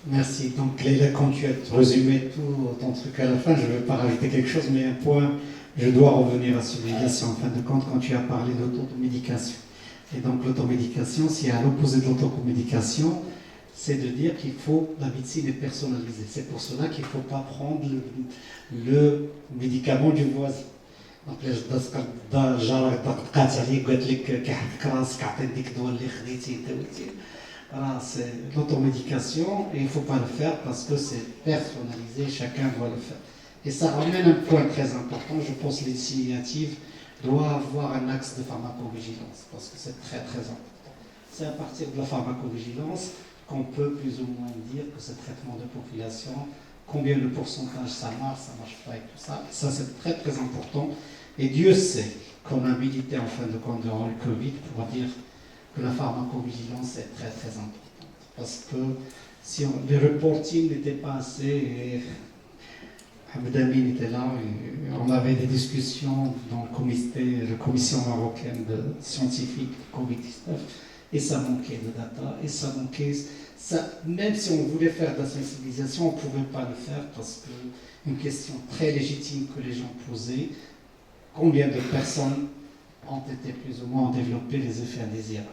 Merci. Donc Leïla, quand tu as résumé tout ton truc à la fin, je ne vais pas rajouter quelque chose, mais un point, je dois revenir à celui-là, c'est en fin de compte quand tu as parlé d'automédication. Et donc l'automédication, c'est à l'opposé de l'automédication, c'est de dire qu'il faut, la médecine est personnalisée. C'est pour cela qu'il ne faut pas prendre le médicament du voisin. Donc جارك دقات عليك قالت لك كيحك راسك عطيك ديك الدواء اللي خديتي دويتي. Voilà, c'est l'automédication et il ne faut pas le faire parce que c'est personnalisé, chacun doit le faire. Et ça ramène un point très important, je pense que l'initiative doit avoir un axe de pharmacovigilance parce que c'est très très important. C'est à partir de la pharmacovigilance qu'on peut plus ou moins dire que ce traitement de population, combien de pourcentage ça marche pas et tout ça. Et ça c'est très très important. Et Dieu sait qu'on a milité en fin de compte durant le Covid pour dire que la pharmacovigilance est très très importante. Parce que si les reporting n'étaient pas assez, et Abdelhamid était là, et on avait des discussions dans la commission marocaine de scientifiques Covid-19, et ça manquait de data, et ça manquait, même si on voulait faire de la sensibilisation, on ne pouvait pas le faire parce que une question très légitime que les gens posaient, combien de personnes ont été plus ou moins développé les effets indésirables.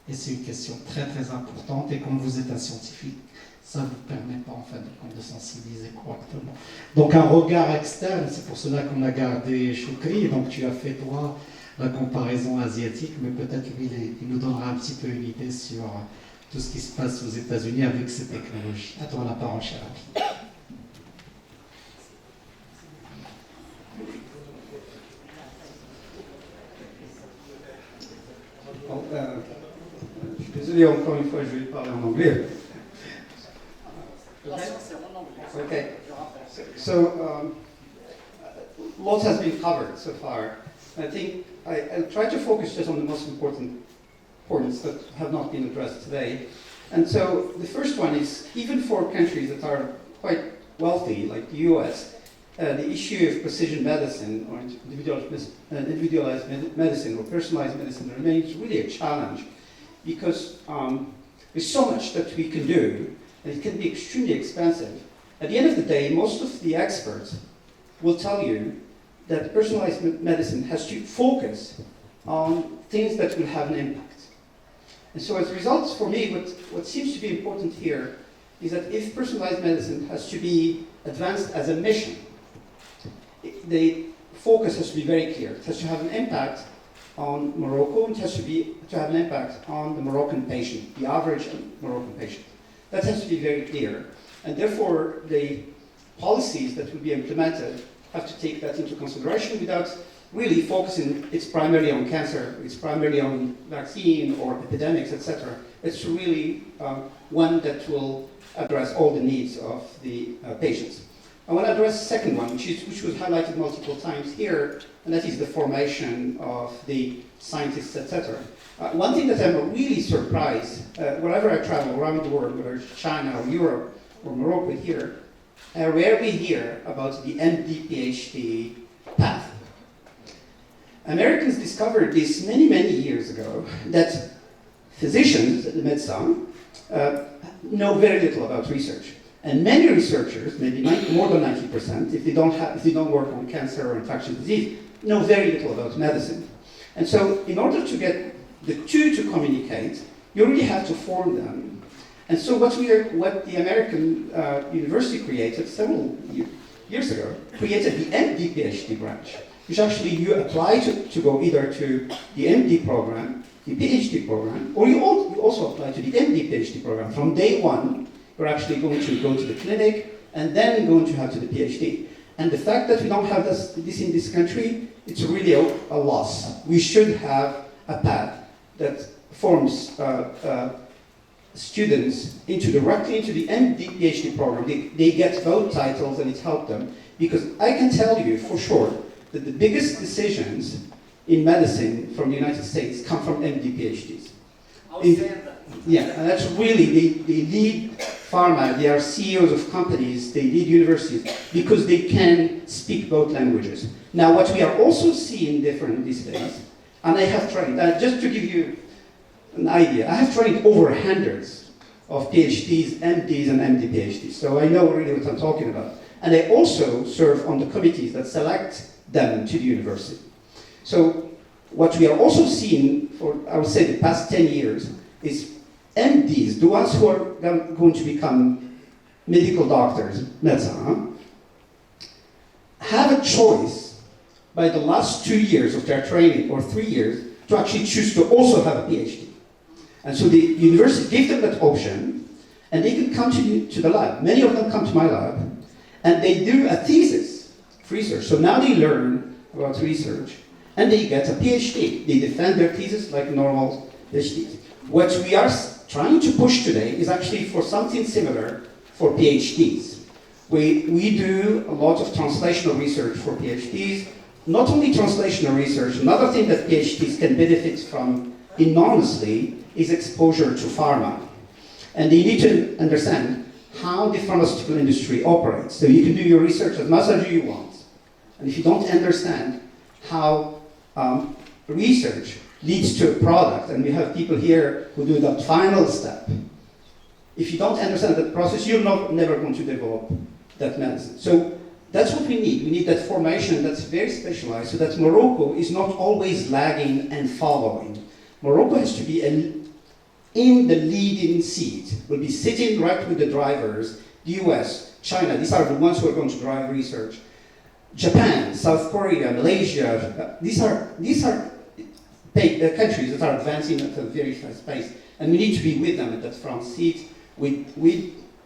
Et c'est une question très très importante et comme vous êtes un scientifique, ça ne vous permet pas en fin de compte de sensibiliser correctement. Donc un regard externe, c'est pour cela qu'on a gardé Choukri, donc tu as fait toi la comparaison asiatique, mais peut-être lui il nous donnera un petit peu une idée sur tout ce qui se passe aux États-Unis avec ces technologies. À toi la parole, cher ami. Je suis désolé, encore une fois, je vais parler en anglais. Okay. So, lots has been covered so far. I think I'll try to focus just on the most important points that have not been addressed today. And so the first one is, even for countries that are quite wealthy, like the US, the issue of precision medicine or individualized medicine or personalized medicine remains really a challenge because there's so much that we can do and it can be extremely expensive. At the end of the day, most of the experts will tell you that personalized medicine has to focus on things that will have an impact. And so as a result, for me, what seems to be important here is that if personalized medicine has to be advanced as a mission, the focus has to be very clear. It has to have an impact on Morocco, and it has to have an impact on the Moroccan patient, the average Moroccan patient. That has to be very clear. And therefore, the policies that will be implemented have to take that into consideration without really focusing, it's primarily on cancer, it's primarily on vaccine or epidemics, etc. It's really one that will address all the needs of the patients. I want to address the second one, which was highlighted multiple times here, and that is the formation of the scientists, etc. One thing that I'm really surprised, wherever I travel around the world, whether it's China or Europe or Morocco here, I rarely hear about the MD PhD path. Americans discovered this many, many years ago, that physicians at the medicine know very little about research. And many researchers, maybe more than 90%, if they don't work on cancer or infectious disease, know very little about medicine. And so in order to get the two to communicate, you really have to form them. And so what the American university created several years ago, created the MD PhD branch, which actually you apply to go either to the MD program, the PhD program, or you also apply to the MD PhD program. From day one, you're actually going to go to the clinic and then going to have to the PhD. And the fact that we don't have this in this country, it's really a loss. We should have a path that forms students directly into the MD PhD program. They get both titles and it helped them. Because I can tell you for sure that the biggest decisions in medicine from the United States come from MD PhDs. Yeah, and that's really, they lead pharma, they are CEOs of companies, they lead universities, because they can speak both languages. Now, what we are also seeing different these days, and I have trained, just to give you an idea, I have trained over hundreds of PhDs, MDs, and MD PhDs. So I know really what I'm talking about. And I also serve on the committees that select them to the university. So what we are also seeing for, I would say, the past 10 years is MDs, the ones who are going to become medical doctors, médecins, have a choice by the last 2 years of their training, or 3 years, to actually choose to also have a PhD. And so the university gives them that option, and they can come to the lab. Many of them come to my lab, and they do a thesis of research. So now they learn about research, and they get a PhD. They defend their thesis like normal PhDs. What we are trying to push today is actually for something similar for PhDs. We do a lot of translational research for PhDs. Not only translational research, another thing that PhDs can benefit from enormously is exposure to pharma. And you need to understand how the pharmaceutical industry operates. So you can do your research as much as you want. And if you don't understand how research leads to a product, and we have people here who do that final step, if you don't understand that process, you're never going to develop that medicine. So that's what we need. We need that formation that's very specialized so that Morocco is not always lagging and following. Morocco has to be in the leading seat. We'll be sitting right with the drivers. The US, China, these are the ones who are going to drive research. Japan, South Korea, Malaysia, these are countries that are advancing at a very fast pace. And we need to be with them at that front seat, with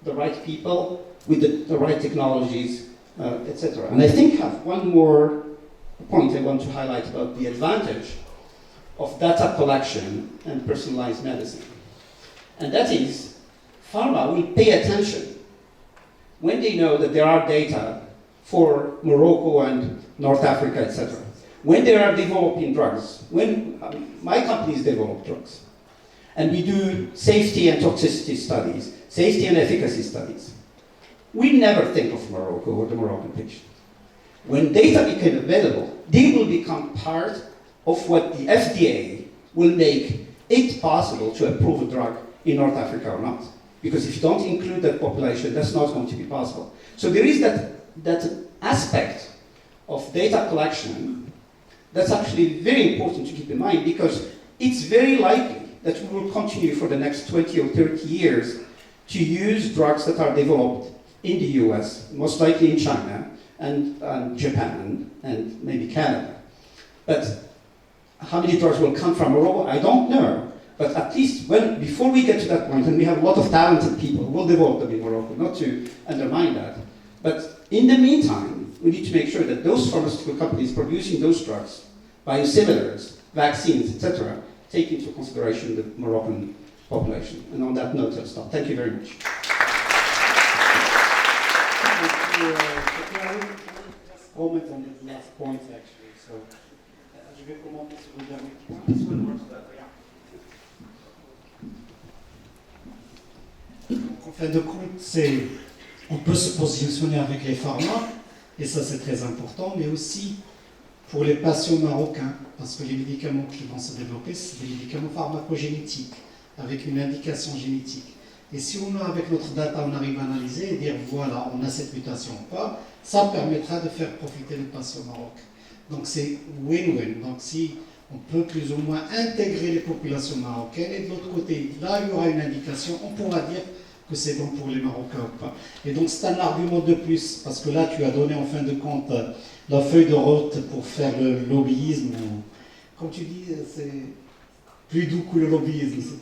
the right people, with the right technologies, etc. And I think I have one more point I want to highlight about the advantage of data collection and personalized medicine. And that is, pharma will pay attention when they know that there are data for Morocco and North Africa, etc. When they are developing drugs, when my companies develop drugs, and we do safety and toxicity studies, safety and efficacy studies, we never think of Morocco or the Moroccan patient. When data become available, they will become part of what the FDA will make it possible to approve a drug in North Africa or not. Because if you don't include that population, that's not going to be possible. So there is that aspect of data collection that's actually very important to keep in mind, because it's very likely that we will continue for the next 20 or 30 years to use drugs that are developed in the US, most likely in China, and Japan, and maybe Canada. But how many drugs will come from Morocco, I don't know. But at least before we get to that point, and we have a lot of talented people who will develop them in Morocco, not to undermine that. But in the meantime, we need to make sure that those pharmaceutical companies producing those drugs, biosimilars, vaccines, etc., take into consideration the Moroccan population. And on that note, I'll stop. Thank you very much. Comment on the last point, actually. So, je vais commenter sur le dernier point. This one works better, yeah. Donc, en fin de compte, on peut se positionner avec les pharma, et ça c'est très important, mais aussi pour les patients marocains, parce que les médicaments qui vont se développer, c'est des médicaments pharmacogénétiques, avec une indication génétique. Et si on a, avec notre data, on arrive à analyser et dire voilà, on a cette mutation ou pas, ça permettra de faire profiter les patients marocains. Donc c'est win-win. Donc si on peut plus ou moins intégrer les populations marocaines, et de l'autre côté, là il y aura une indication, on pourra dire que c'est bon pour les Marocains ou pas. Et donc c'est un argument de plus, parce que là tu as donné en fin de compte la feuille de route pour faire le lobbyisme. Comme tu dis, c'est plus doux que le lobbyisme.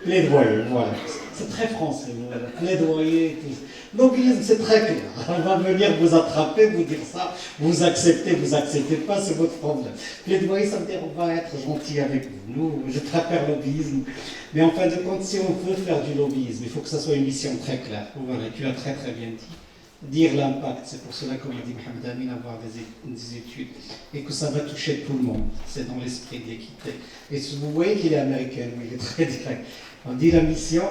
Plaidoyer, voilà. C'est très français, voilà. Plaidoyer, tout. Lobbyisme, c'est très clair. On va venir vous attraper, vous dire ça, vous acceptez pas, c'est votre problème. Plaidoyer, ça veut dire on va être gentil avec vous. Nous, je préfère lobbyisme. Mais en fin de compte, si on veut faire du lobbyisme, il faut que ça soit une mission très claire. Voilà, tu as très très bien dit. Dire l'impact, c'est pour cela, comme a dit Mohamed Amin, avoir des études, et que ça va toucher tout le monde. C'est dans l'esprit de l'équité. Et vous voyez qu'il est américain, il est très direct. On dit la mission,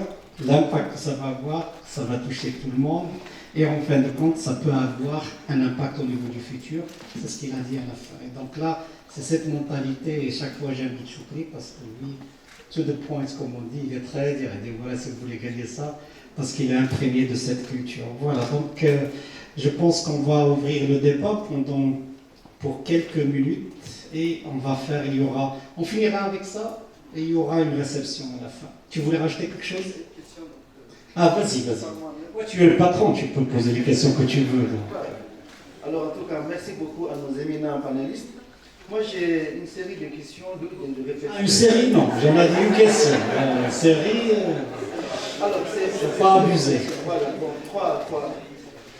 l'impact que ça va avoir, ça va toucher tout le monde, et en fin de compte, ça peut avoir un impact au niveau du futur. C'est ce qu'il a dit à la fin. Et donc là, c'est cette mentalité, et chaque fois j'invite Choukri, parce que lui, to the point, comme on dit, il est très direct. Il dit voilà, si vous voulez gagner ça, parce qu'il est imprégné de cette culture. Voilà, donc je pense qu'on va ouvrir le débat pour quelques minutes et on finira avec ça et il y aura une réception à la fin. Tu voulais rajouter quelque chose? Ah, vas-y. Ouais, tu es le patron, tu peux poser les questions que tu veux. Alors, en tout cas, merci beaucoup à nos éminents panélistes. Moi, j'ai une série de questions, de réflexions. Ah, une série, non, j'en ai dit une question. Une série, alors, c'est pas abuser. Voilà, bon, trois.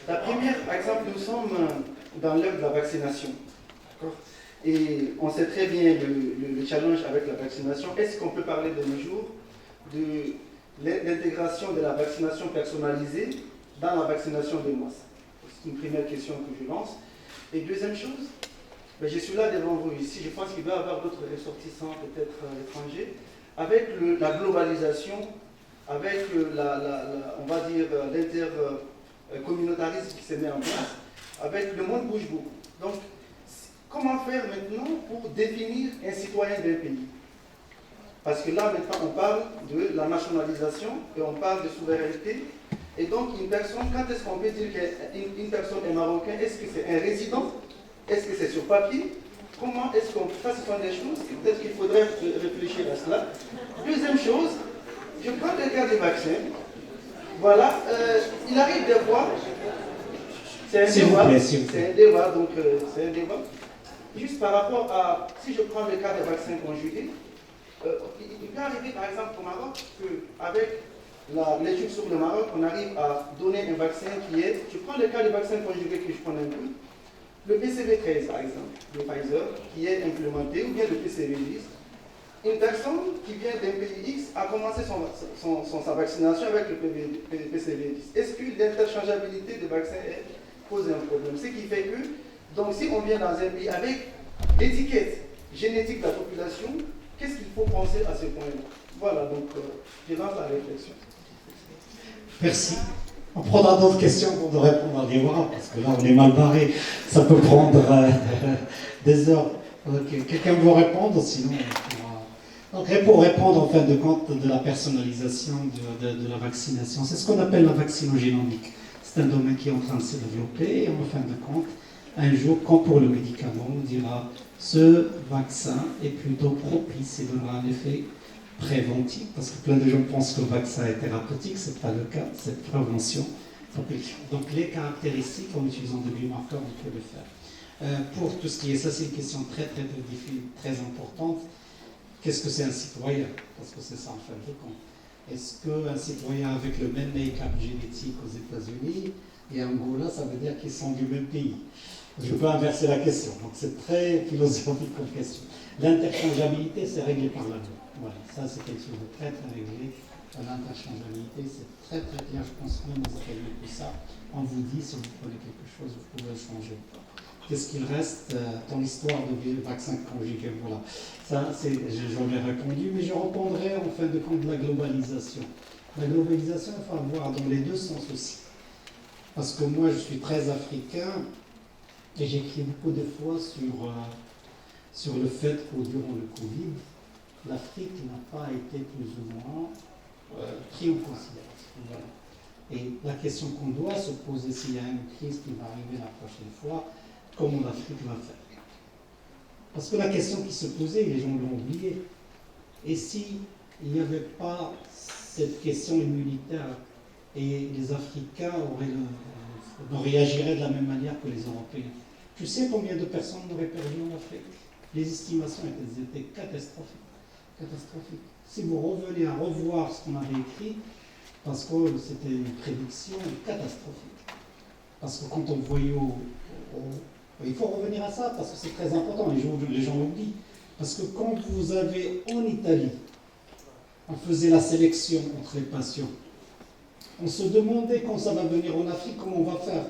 La première, par exemple, nous sommes dans l'heure de la vaccination. Et on sait très bien le challenge avec la vaccination. Est-ce qu'on peut parler de nos jours de l'intégration de la vaccination personnalisée dans la vaccination de masse? C'est une première question que je lance. Et deuxième chose, je suis là devant vous ici, je pense qu'il va y avoir d'autres ressortissants, peut-être étrangers, avec la globalisation, avec on va dire l'intercommunautarisme qui se met en place, avec le monde bouge beaucoup. Donc, comment faire maintenant pour définir un citoyen d'un pays? Parce que là, maintenant, on parle de la nationalisation et on parle de souveraineté. Et donc, une personne, quand est-ce qu'on peut dire qu'une personne est marocaine? Est-ce que c'est un résident? Est-ce que c'est sur papier? Comment est-ce qu'on... Ça, ce sont des choses, peut-être qu'il faudrait réfléchir à cela. Deuxième chose, je prends le cas des vaccins. Voilà, il arrive des fois... C'est un débat, donc c'est un débat. Juste par rapport à... Si je prends le cas des vaccins conjugués, il peut arriver, par exemple, au Maroc, qu'avec l'étude sur le Maroc, on arrive à donner un vaccin qui est... Je prends le cas du vaccin conjugué que je connais un peu. Le PCV13, par exemple, de Pfizer, qui est implémenté, ou bien le PCV10. Une personne qui vient d'un pays X a commencé sa vaccination avec le PCV10. Est-ce que l'interchangeabilité des vaccins pose un problème? Ce qui fait que, donc si on vient dans un pays avec l'étiquette génétique de la population, qu'est-ce qu'il faut penser à ce point-là? Voilà, donc je lance la réflexion. Merci. On prendra d'autres questions pour nous répondre à Déborah, parce que là, on est mal barré. Ça peut prendre des heures. Quelqu'un veut répondre, sinon on pourra... Donc, pour répondre, en fin de compte, de la personnalisation de la vaccination, c'est ce qu'on appelle la vaccinogénomique. C'est un domaine qui est en train de se développer, et en fin de compte, un jour, comme pour le médicament, on dira ce vaccin est plutôt propice et donnera un effet préventif, parce que plein de gens pensent que le vaccin est thérapeutique, ce n'est pas le cas, c'est prévention. Donc les caractéristiques, en utilisant des biomarqueurs, on peut le faire. Pour tout ce qui est, ça c'est une question très importante, qu'est-ce que c'est un citoyen? Parce que c'est ça en fin de compte. Est-ce qu'un citoyen avec le même make-up génétique aux États-Unis et Angola, ça veut dire qu'ils sont du même pays? Je peux inverser la question, donc c'est très philosophique comme question. L'interchangeabilité, c'est réglé par la loi. Voilà, ça c'est quelque chose de très réglé. L'interchangeabilité, c'est très bien. Je pense que même aux États-Unis, tout ça, on vous dit si vous prenez quelque chose, vous pouvez le changer ou pas. Qu'est-ce qu'il reste? Ton histoire de vaccin conjugué, voilà. Ça, j'en ai répondu, mais je répondrai en fin de compte de la globalisation. La globalisation, il faut voir dans les deux sens aussi. Parce que moi, je suis très africain et j'écris beaucoup de fois sur le fait que durant le Covid, l'Afrique n'a pas été plus ou moins pris en considération. Voilà. Et la question qu'on doit se poser s'il y a une crise qui va arriver la prochaine fois, comment l'Afrique va faire? Parce que la question qui se posait, les gens l'ont oublié. Et s'il n'y avait pas cette question immunitaire et les Africains réagiraient de la même manière que les Européens? Tu sais combien de personnes on aurait perdu en Afrique? Les estimations étaient catastrophiques. Si vous revenez à revoir ce qu'on avait écrit, parce que c'était une prédiction catastrophique. Parce que quand on voyait il faut revenir à ça, parce que c'est très important, les gens l'oublient. Parce que quand vous avez en Italie, on faisait la sélection entre les patients, on se demandait quand ça va venir en Afrique, comment on va faire.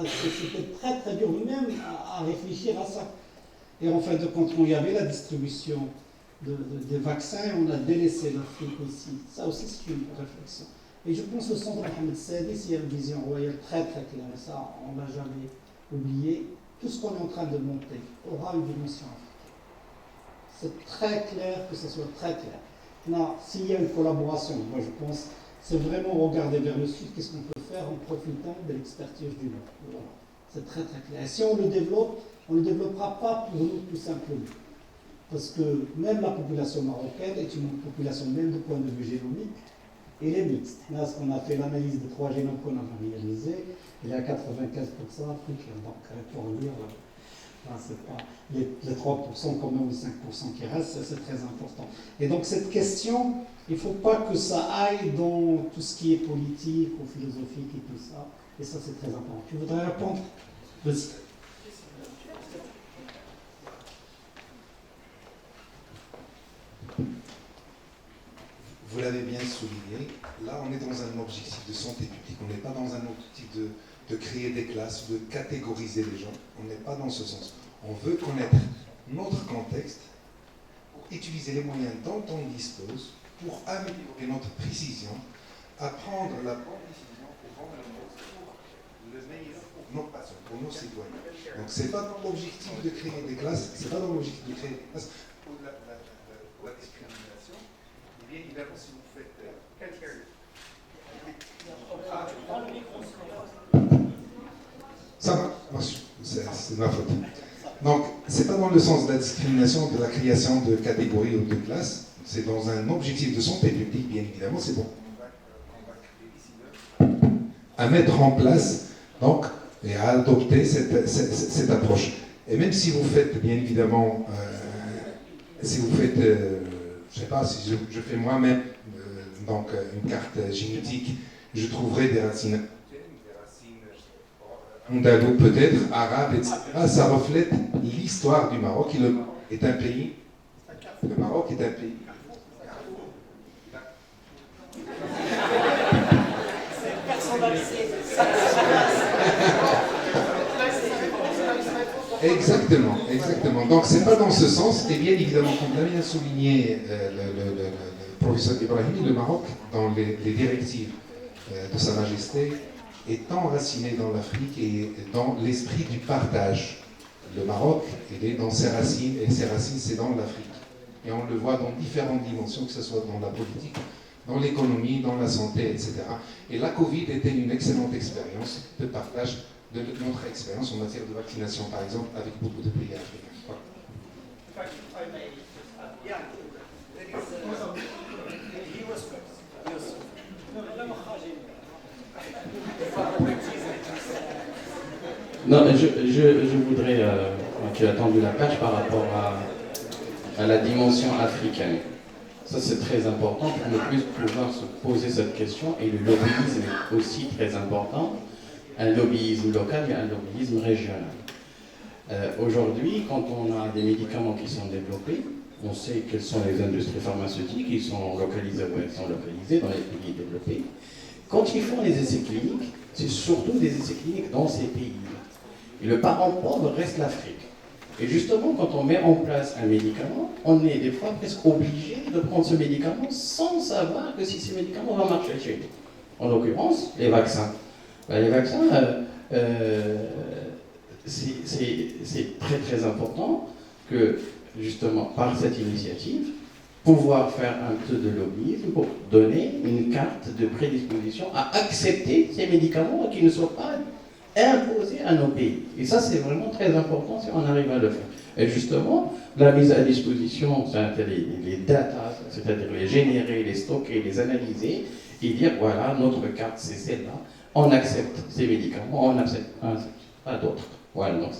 C'était très dur même à réfléchir à ça. Et en fin de compte, il y avait la distribution des vaccins, on a délaissé l'Afrique aussi. Ça aussi, c'est une réflexion. Et je pense que le centre Mohamed Sadis, il y a une vision royale très claire. Et ça, on ne l'a jamais oublié. Tout ce qu'on est en train de monter aura une dimension africaine. c'est très clair que ce soit très clair. Maintenant, s'il y a une collaboration, moi je pense, c'est vraiment regarder vers le sud, qu'est-ce qu'on peut faire en profitant de l'expertise du nord. Voilà. C'est très très clair. Et si on le développe, on ne le développera pas pour nous tout simplement. Parce que même la population marocaine est une population, même du point de vue génomique, elle est mixte. Là, ce qu'on a fait l'analyse des 3 génomes qu'on a réalisés, il y a 95% africains. Donc, pour dire, c'est pas les 3% quand même, ou 5% qui restent, c'est très important. Et donc, cette question, il ne faut pas que ça aille dans tout ce qui est politique ou philosophique et tout ça. Et ça, c'est très important. Tu voudrais répondre? Vas-y. Vous l'avez bien souligné, là on est dans un objectif de santé publique, on n'est pas dans un objectif de créer des classes, de catégoriser les gens, on n'est pas dans ce sens. On veut connaître notre contexte pour utiliser les moyens dont on dispose pour améliorer notre précision, à prendre la bonne décision pour rendre le meilleur pour nos patients, pour nos citoyens. Donc c'est pas dans l'objectif de créer des classes, c'est pas dans l'objectif de créer des classes pour la discrimination. Bien évidemment, si vous faites. Ça marche, c'est ma faute. Donc, c'est pas dans le sens de la discrimination, de la création de catégories ou de classes, c'est dans un objectif de santé publique, bien évidemment, c'est bon. À mettre en place, donc, et à adopter cette approche. Et même si vous faites, bien évidemment, si vous faites. Je ne sais pas, si je fais moi-même donc une carte génétique, je trouverai des racines andalou peut-être, arabes, etc. Ça reflète l'histoire du Maroc. Le Maroc est un pays. Le Maroc est un pays. Exactement, exactement. Donc c'est pas dans ce sens, et bien évidemment, comme l'a bien souligné le professeur Ibrahimi, le Maroc, dans les directives de Sa Majesté, est enraciné dans l'Afrique et dans l'esprit du partage. Le Maroc, il est dans ses racines, et ses racines, c'est dans l'Afrique. Et on le voit dans différentes dimensions, que ce soit dans la politique, dans l'économie, dans la santé, etc. Et la Covid était une excellente expérience de partage de notre expérience en matière de vaccination, par exemple, avec beaucoup de pays africains. Voilà. Non, je voudrais, tu as tendu la perche par rapport à la dimension africaine. Ça, c'est très important pour ne plus pouvoir se poser cette question. Et le lobbyisme est aussi très important. Un lobbyisme local et un lobbyisme régional. Aujourd'hui, quand on a des médicaments qui sont développés, on sait quelles sont les industries pharmaceutiques, ils sont localisées où elles sont localisées dans les pays développés. Quand ils font les essais cliniques, c'est surtout des essais cliniques dans ces pays. Et le parent pauvre reste l'Afrique. Et justement, quand on met en place un médicament, on est des fois presque obligé de prendre ce médicament sans savoir que si ce médicament va marcher chez nous. En l'occurrence, les vaccins. Ben, les vaccins, c'est très très important que, justement, par cette initiative, pouvoir faire un peu de lobbyisme pour donner une carte de prédisposition à accepter ces médicaments qui ne soient pas imposés à nos pays. Et ça, c'est vraiment très important si on arrive à le faire. Et justement, la mise à disposition, c'est-à-dire les data, c'est-à-dire les générer, les stocker, les analyser, et dire, voilà, notre carte, c'est celle-là. On accepte ces médicaments, on n'accepte pas d'autres. Voilà, donc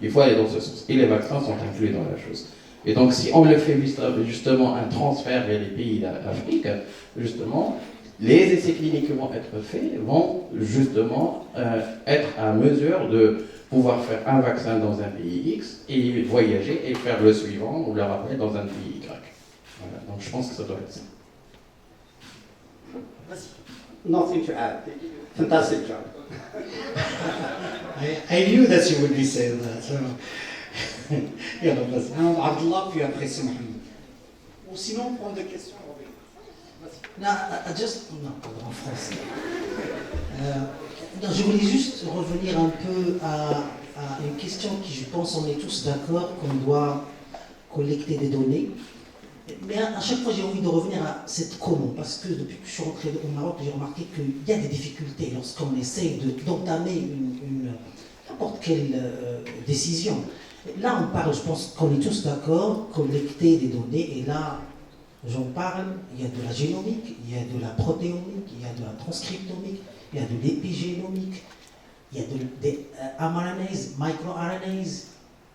il faut aller dans ce sens. Et les vaccins sont inclus dans la chose. Et donc si on le fait justement un transfert vers les pays d'Afrique, justement, les essais cliniques qui vont être faits vont justement être à mesure de pouvoir faire un vaccin dans un pays X et voyager et faire le suivant ou le rappel dans un pays Y. Voilà, donc je pense que ça doit être ça. Nothing to add. Fantastic job. I knew that you would be saying that. So. يلا بس عبد الله puis après c'est Mohamed. Ou sinon on prend des questions. Non, en français. Non, je voulais juste revenir un peu à une question qui, je pense, on est tous d'accord qu'on doit collecter des données. Mais à chaque fois, j'ai envie de revenir à cette comment, parce que depuis que je suis rentré au Maroc, j'ai remarqué qu'il y a des difficultés lorsqu'on essaye d'entamer n'importe quelle décision. Là, on parle, je pense qu'on est tous d'accord, collecter des données, et là, j'en parle, il y a de la génomique, il y a de la protéomique, il y a de la transcriptomique, il y a de l'épigénomique, il y a des mRNAs, microRNAs,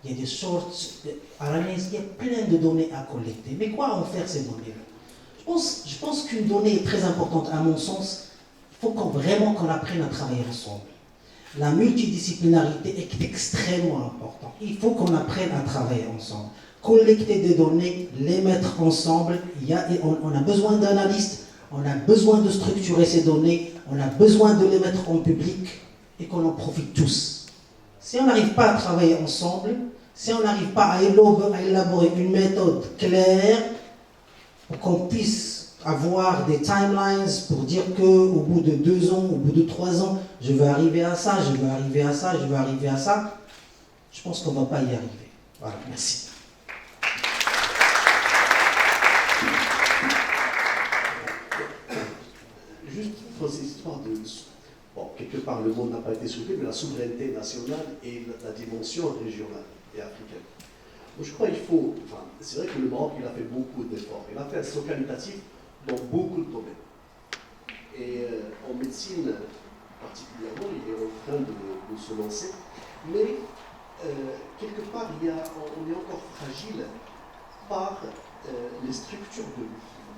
il y a des short RNAs, il y a plein de données à collecter. Mais quoi en faire ces données-là? Je pense qu'une donnée est très importante, à mon sens. Il faut vraiment qu'on apprenne à travailler ensemble. La multidisciplinarité est extrêmement importante. Il faut qu'on apprenne à travailler ensemble. Collecter des données, les mettre ensemble. On a besoin d'analystes, on a besoin de structurer ces données, on a besoin de les mettre en public et qu'on en profite tous. Si on n'arrive pas à travailler ensemble, si on n'arrive pas à élaborer une méthode claire pour qu'on puisse avoir des timelines pour dire qu'au bout de 2 ans, au bout de 3 ans, je veux arriver à ça, je veux arriver à ça, je veux arriver à ça, je pense qu'on ne va pas y arriver. Voilà, merci. Juste pour ces histoires de... Bon, quelque part, le monde n'a pas été soulevé, mais la souveraineté nationale et la dimension régionale et africaine. Donc, je crois qu'il faut... Enfin, c'est vrai que le Maroc, il a fait beaucoup d'efforts. Il a fait un saut qualitatif dans beaucoup de domaines. Et en médecine, particulièrement, il est en train de se lancer. Mais, quelque part, on est encore fragile par les structures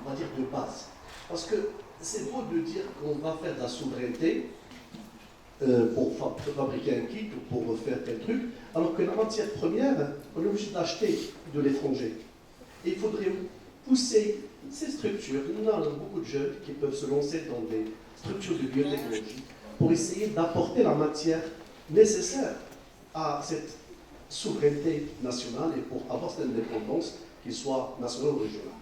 on va dire, de base. Parce que c'est beau de dire qu'on va faire de la souveraineté pour fabriquer un kit ou pour faire tel truc, alors que la matière première, on est obligé d'acheter de l'étranger. Et il faudrait pousser ces structures. Il y en a beaucoup de jeunes qui peuvent se lancer dans des structures de biotechnologie pour essayer d'apporter la matière nécessaire à cette souveraineté nationale et pour avoir cette indépendance, qu'il soit nationale ou régionale.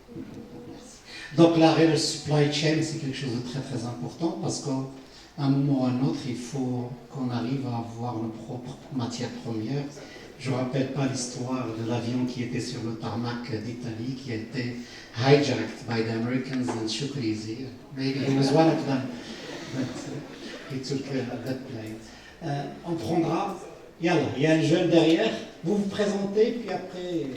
Donc la real supply chain, c'est quelque chose de très très important parce qu'à un moment ou à un autre, il faut qu'on arrive à avoir nos propres matières premières. Je ne rappelle pas l'histoire de l'avion qui était sur le tarmac d'Italie, qui a été hijacked by the Americans and shook easy. Maybe he was one of them, but he took that plane. On prendra... Yalla, il y a un jeune derrière. Vous vous présentez, puis après...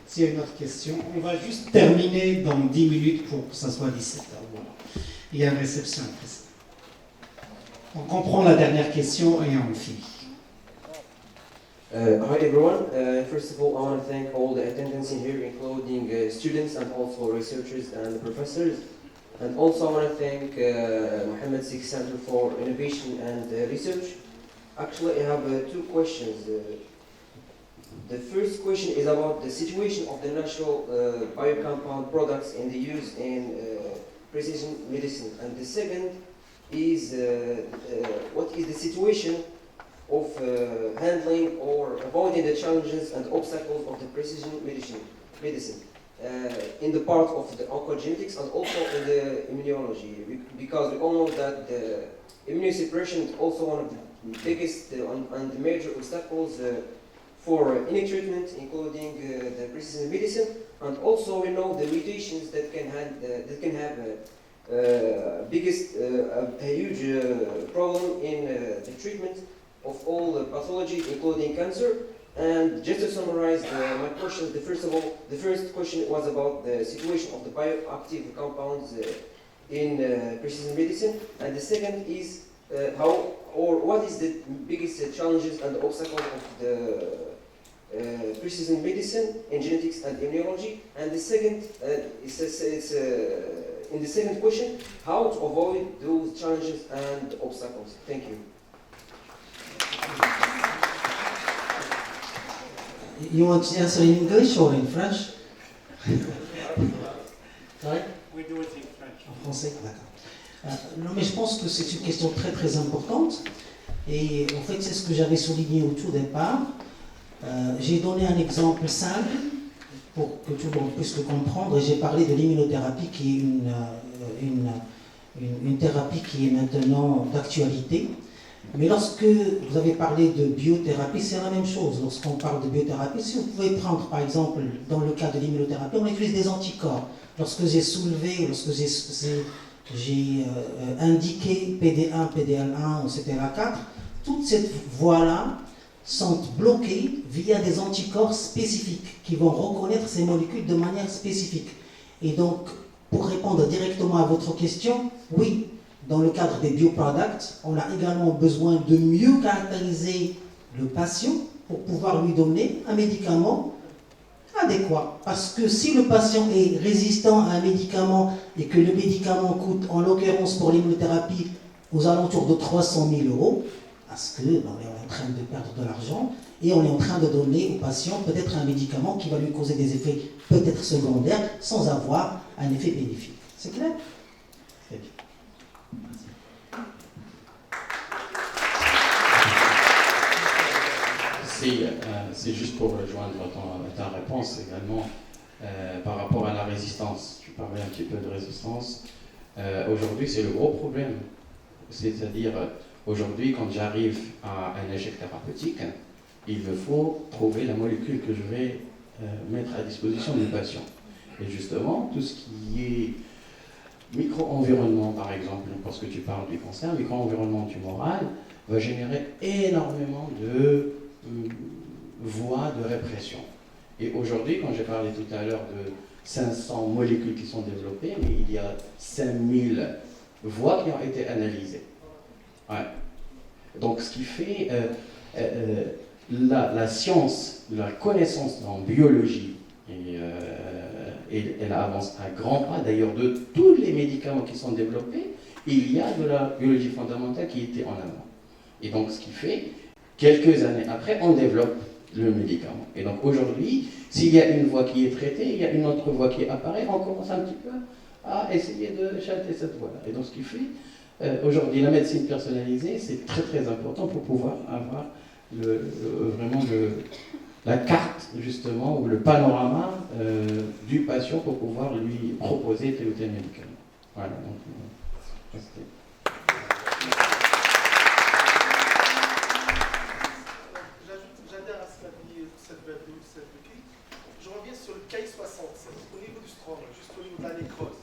S'il y a une autre question, on va juste terminer dans 10 minutes pour que ça soit 17h. Voilà. Il y a une réception après ça. Donc on prend la dernière question et on finit. Hi everyone. First of all, I want to thank all the attendants in here, including students and also researchers and professors. And also I want to thank Mohammed VI Center for Innovation and Research. Actually, I have 2 questions. The first question is about the situation of the natural biocompound products and the use in precision medicine. And the second is what is the situation of handling or avoiding the challenges and obstacles of the precision medicine in the part of the oncogenetics and also in the immunology, because we all know that the immunosuppression is also one of the biggest and major obstacles for any treatment, including the precision medicine, and also we know the mutations that can have a huge problem in the treatment of all pathologies, including cancer. And just to summarize my questions, the first question was about the situation of the bioactive compounds in precision medicine, and the second is what is the biggest challenges and obstacles of the precision medicine in genetics and immunology, and the second in the second question, how to avoid those challenges and obstacles. Thank you. You want to answer in English or in French? Sorry? We do it in French. En français, d'accord. Non, mais je pense que c'est une question très très importante. Et en fait, c'est ce que j'avais souligné au tout départ. J'ai donné un exemple simple pour que tout le monde puisse le comprendre. Et j'ai parlé de l'immunothérapie qui est une thérapie qui est maintenant d'actualité. Mais lorsque vous avez parlé de biothérapie, c'est la même chose. Lorsqu'on parle de biothérapie, si vous pouvez prendre par exemple, dans le cas de l'immunothérapie, on utilise des anticorps. Lorsque j'ai soulevé, lorsque j'ai indiqué PD1, PDL1 ou CTLA4, toute cette voie-là sont bloquées via des anticorps spécifiques qui vont reconnaître ces molécules de manière spécifique. Et donc, pour répondre directement à votre question, oui, dans le cadre des bioproducts, on a également besoin de mieux caractériser le patient pour pouvoir lui donner un médicament adéquat. Parce que si le patient est résistant à un médicament et que le médicament coûte, en l'occurrence pour l'immunothérapie, aux alentours de 300 000 €, parce qu'on est en train de perdre de l'argent et on est en train de donner au patient peut-être un médicament qui va lui causer des effets peut-être secondaires sans avoir un effet bénéfique. C'est clair? Très bien. C'est juste pour rejoindre ta réponse également par rapport à la résistance. Tu parlais un petit peu de résistance. Aujourd'hui, c'est le gros problème. C'est-à-dire, aujourd'hui, quand j'arrive à un échec thérapeutique, il me faut trouver la molécule que je vais mettre à disposition du patient. Et justement, tout ce qui est micro-environnement, par exemple, parce que tu parles du cancer, micro-environnement tumoral va générer énormément de voies de répression. Et aujourd'hui, quand j'ai parlé tout à l'heure de 500 molécules qui sont développées, mais il y a 5000 voies qui ont été analysées. Ouais. Donc, ce qui fait la science, la connaissance en biologie, et elle avance à grands pas. D'ailleurs, de tous les médicaments qui sont développés, il y a de la biologie fondamentale qui était en avant. Et donc, ce qui fait, quelques années après, on développe le médicament. Et donc, aujourd'hui, s'il y a une voie qui est traitée, il y a une autre voie qui apparaît, on commence un petit peu à essayer de chater cette voie-là. Et donc, ce qui fait, aujourd'hui, la médecine personnalisée, c'est très, très important pour pouvoir avoir vraiment la carte, justement, ou le panorama du patient pour pouvoir lui proposer tel ou tel médicament. Voilà. Donc, j'adhère à ce qu'a dit Sedbeki. Je reviens sur le CAI 67, au niveau du stroma, juste au niveau de la nécrose.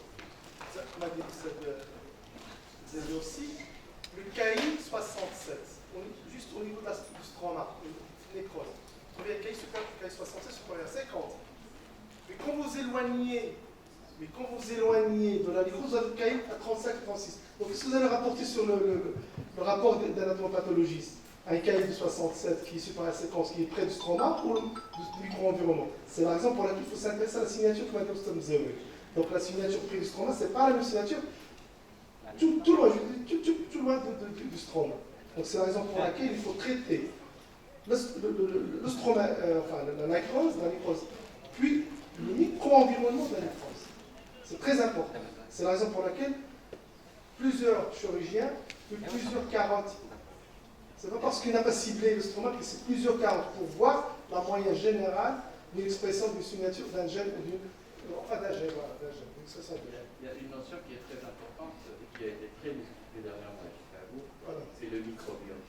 Comme a dit Sedbeki aussi, le CAI 67, juste au niveau du stroma, nécrose. On revient à CAI 67, sur le 50. Mais quand vous éloignez de la nécrose, vous avez le CAI à 35-36. Donc, si vous allez rapporter sur le rapport d'anatomopathologiste, un CAI de 67 qui est sur la séquence, qui est près du stroma ou du micro-environnement. C'est la raison pour laquelle il faut s'intéresser à la signature que Madame Stomzéoé. Donc la signature près du stroma, ce n'est pas la même signature tout loin du stroma. Donc c'est la raison pour laquelle il faut traiter le stroma, la nécrose, puis le micro-environnement de la nécrose. C'est très important. C'est la raison pour laquelle plusieurs chirurgiens, plusieurs carottes. C'est pas parce qu'il n'a pas ciblé le stroma que c'est plusieurs carottes pour voir la moyenne générale d'une expression d'une signature d'un gène ou d'une. Enfin d'un gène, voilà, d'un gène, d'une expression de gène. il y a une notion qui est très importante et qui a été très discutée dernièrement à Chicago, Voilà. c'est le microbiome.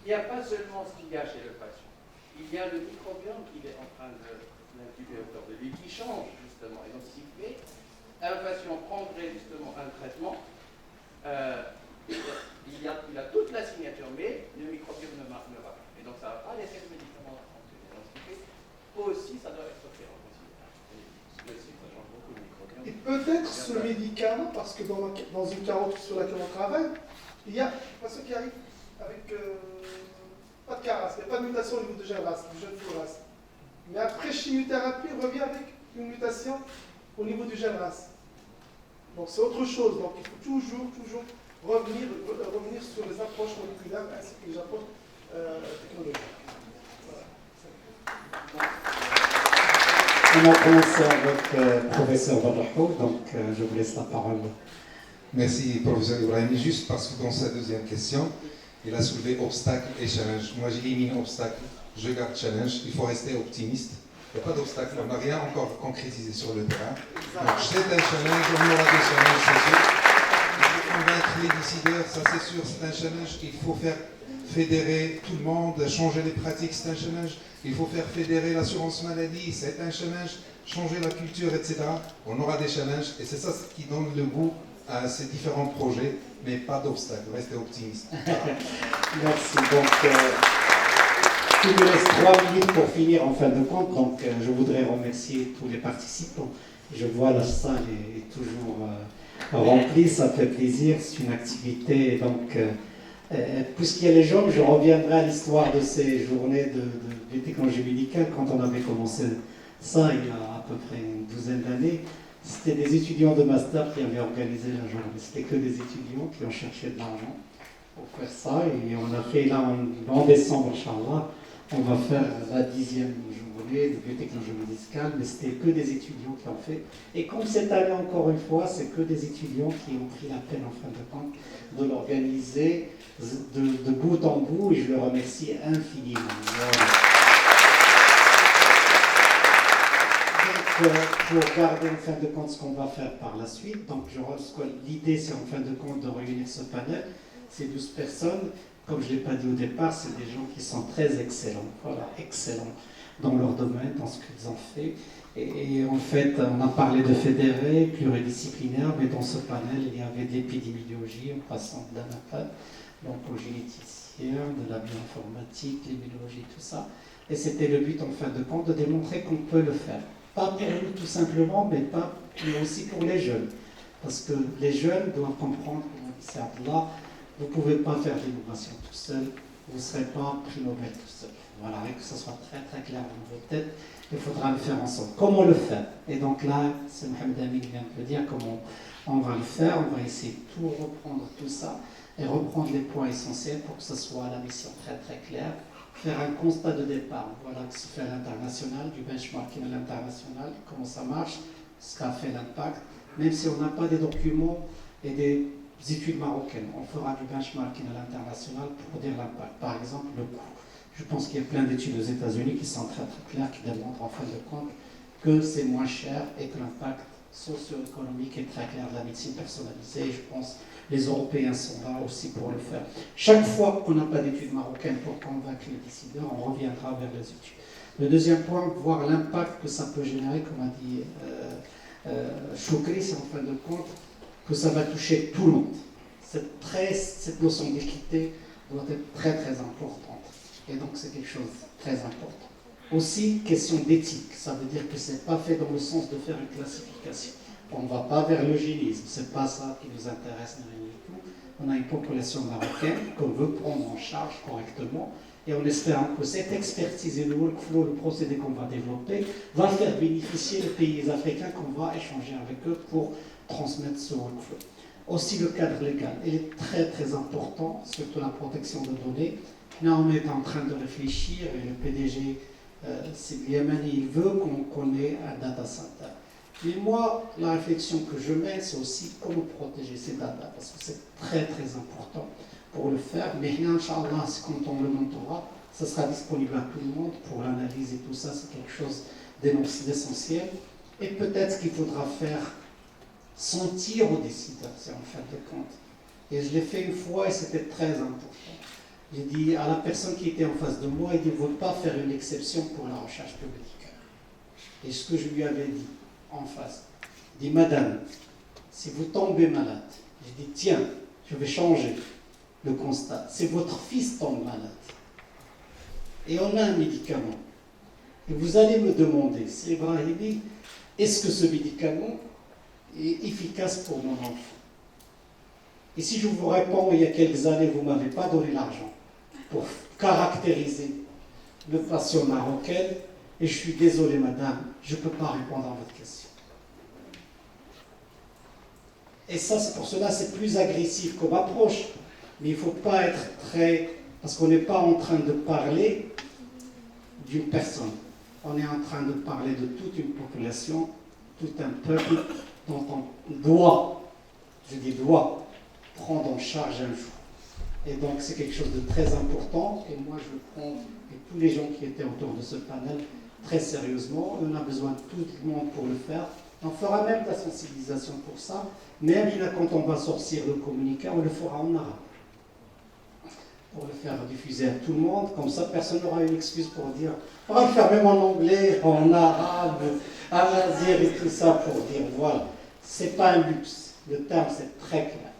Il n'y a pas seulement ce qu'il y a chez le patient, il y a le microbiome qu'il est en train de l'incuber autour de lui, qui change justement. Et donc, ce qui fait, un patient prendrait justement un traitement. Il a toute la signature, mais le microbiome ne va pas. Et donc, ça ne va pas laisser le médicament fonctionner. Donc, ce qui fait aussi, ça doit être pris en considération. Ça change beaucoup le microbiome. Et peut-être ce médicament, parce que dans une carotte sur laquelle on travaille, il y a un patient qui arrive avec pas de caras, il n'y a pas de mutation au niveau du gène RAS, du gène FLRAS. Mais après chimiothérapie, il revient avec une mutation au niveau du gène RAS. Donc c'est autre chose. Donc il faut toujours revenir sur les approches moléculaires ainsi que les approches technologiques. Voilà. On a commencé avec professeur Barrahou, donc je vous laisse la parole. Merci, professeur Ibrahim. Juste parce que dans sa deuxième question, il a soulevé obstacle et challenge. Moi, j'élimine obstacle, je garde challenge. Il faut rester optimiste. Il n'y a pas d'obstacle, on n'a rien encore concrétisé sur le terrain. Donc, c'est un challenge, on aura des challenges, c'est sûr. Il faut convaincre les décideurs, ça c'est sûr, c'est un challenge. Il faut faire fédérer tout le monde, changer les pratiques, c'est un challenge. Il faut faire fédérer l'assurance maladie, c'est un challenge. Changer la culture, etc. On aura des challenges et c'est ça ce qui donne le goût à ces différents projets, mais pas d'obstacles. Restez optimistes. Merci. Donc, il me laisse 3 minutes pour finir en fin de compte. Donc, je voudrais remercier tous les participants. Je vois la salle est toujours remplie, ça fait plaisir. C'est une activité. Donc, puisqu'il y a les jeunes, je reviendrai à l'histoire de ces journées de technologie médicale quand on avait commencé ça il y a à peu près une douzaine d'années. C'était des étudiants de master qui avaient organisé la journée. C'était que des étudiants qui ont cherché de l'argent pour faire ça. Et on a fait là en décembre, Inch'Allah, on va faire la 10e journée de biotechnologie médicale, mais c'était que des étudiants qui ont fait. Et comme cette année, encore une fois, c'est que des étudiants qui ont pris la peine, en fin de compte, de l'organiser de bout en bout, et je le remercie infiniment. Voilà. Pour garder en fin de compte ce qu'on va faire par la suite, donc l'idée c'est en fin de compte de réunir ce panel, ces 12 personnes, comme je ne l'ai pas dit au départ, c'est des gens qui sont très excellents, voilà, excellents dans leur domaine, dans ce qu'ils ont fait. Et en fait, on a parlé de fédérés, pluridisciplinaires, mais dans ce panel, il y avait de l'épidémiologie, en passant d'anapath, donc au généticien, de la bioinformatique, l'immunologie, tout ça. Et c'était le but en fin de compte de démontrer qu'on peut le faire. Pas pour nous tout simplement, mais aussi pour les jeunes. Parce que les jeunes doivent comprendre, comme dit Abdallah, vous ne pouvez pas faire l'innovation tout seul, vous ne serez pas prix Nobel tout seul. Voilà, et que ce soit très très clair dans vos têtes, il faudra le faire ensemble. Comment le faire? Et donc là, c'est Mohamed Amin qui vient de le dire, comment on va le faire. On va essayer de tout reprendre, tout ça, et reprendre les points essentiels pour que ce soit la mission très très claire. Faire un constat de départ, voilà que se fait à l'international, du benchmarking à l'international, comment ça marche, ce qu'a fait l'impact. Même si on n'a pas des documents et des études marocaines, on fera du benchmarking à l'international pour dire l'impact. Par exemple, le coût. Je pense qu'il y a plein d'études aux États-Unis qui sont très très claires, qui démontrent en fin de compte que c'est moins cher et que l'impact socio-économique est très clair de la médecine personnalisée. Je pense que les Européens sont là aussi pour le faire. Chaque fois qu'on n'a pas d'études marocaines pour convaincre les décideurs, on reviendra vers les études. Le deuxième point, voir l'impact que ça peut générer, comme a dit Choukri, c'est en fin de compte que ça va toucher tout le monde. Cette notion d'équité doit être très très importante. Et donc c'est quelque chose de très important. Aussi, question d'éthique, ça veut dire que ce n'est pas fait dans le sens de faire une classification. On ne va pas vers l'eugénisme, ce n'est pas ça qui nous intéresse ni rien du tout. On a une population marocaine qu'on veut prendre en charge correctement et en espérant que cette expertise et le workflow, le procédé qu'on va développer, va faire bénéficier les pays africains qu'on va échanger avec eux pour transmettre ce workflow. Aussi le cadre légal, il est très très important, surtout la protection de données. Là, on est en train de réfléchir et le PDG Yemeni, il veut qu'on ait un data center. Mais moi, la réflexion que je mets, c'est aussi comment protéger ces data, parce que c'est très très important pour le faire. Mais Inch'Allah, quand on le montera, ça sera disponible à tout le monde pour l'analyse et tout ça, c'est quelque chose d'essentiel. Et peut-être qu'il faudra faire sentir aux décideurs, c'est en fin de compte. Et je l'ai fait une fois et c'était très important. J'ai dit à la personne qui était en face de moi, il dit, il ne faut pas faire une exception pour la recherche biomédicale. Et ce que je lui avais dit en face, il dit, madame, si vous tombez malade, j'ai dit, tiens, je vais changer le constat. Si votre fils tombe malade, et on a un médicament, et vous allez me demander, c'est Ibrahimi, est-ce que ce médicament est efficace pour mon enfant? Et si je vous réponds, il y a quelques années, vous ne m'avez pas donné l'argent pour caractériser le patient marocain, et je suis désolé, madame, je ne peux pas répondre à votre question. Et ça, c'est pour cela, c'est plus agressif comme approche, mais il ne faut pas être très... Parce qu'on n'est pas en train de parler d'une personne. On est en train de parler de toute une population, tout un peuple dont on doit, je dis doit, prendre en charge un jour. Et donc c'est quelque chose de très important et moi je le prends, et tous les gens qui étaient autour de ce panel, très sérieusement. On a besoin de tout le monde pour le faire On fera même de la sensibilisation pour ça. Même quand on va sortir le communiqué, on le fera en arabe. Pour le faire diffuser à tout le monde, comme ça personne n'aura une excuse pour dire on va le faire même en anglais, en arabe, en azir et tout ça pour dire voilà, c'est pas un luxe, le terme c'est très clair.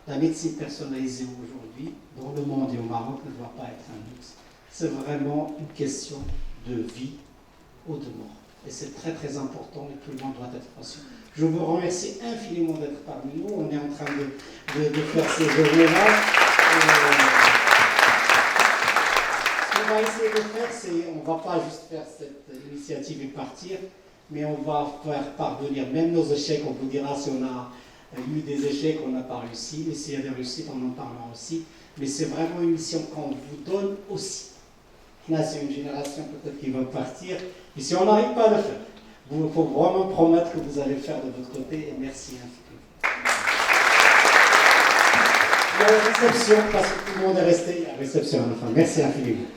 La médecine personnalisée aujourd'hui, dans le monde et au Maroc, ne doit pas être un luxe. C'est vraiment une question de vie ou de mort. Et c'est très très important et tout le monde doit être conscient. Je vous remercie infiniment d'être parmi nous. On est en train de faire ces journées-là. Ce qu'on va essayer de faire, c'est, on ne va pas juste faire cette initiative et partir, mais on va faire parvenir même nos échecs. On vous dira si on a eu des échecs, on n'a pas réussi, mais s'il y a des réussites, on en parlera aussi. Mais c'est vraiment une mission qu'on vous donne aussi. Là, c'est une génération peut-être qui va partir, et si on n'arrive pas à le faire, il faut vraiment promettre que vous allez le faire de votre côté, et merci infiniment. La réception, parce que tout le monde est resté, la réception à la fin. Merci infiniment.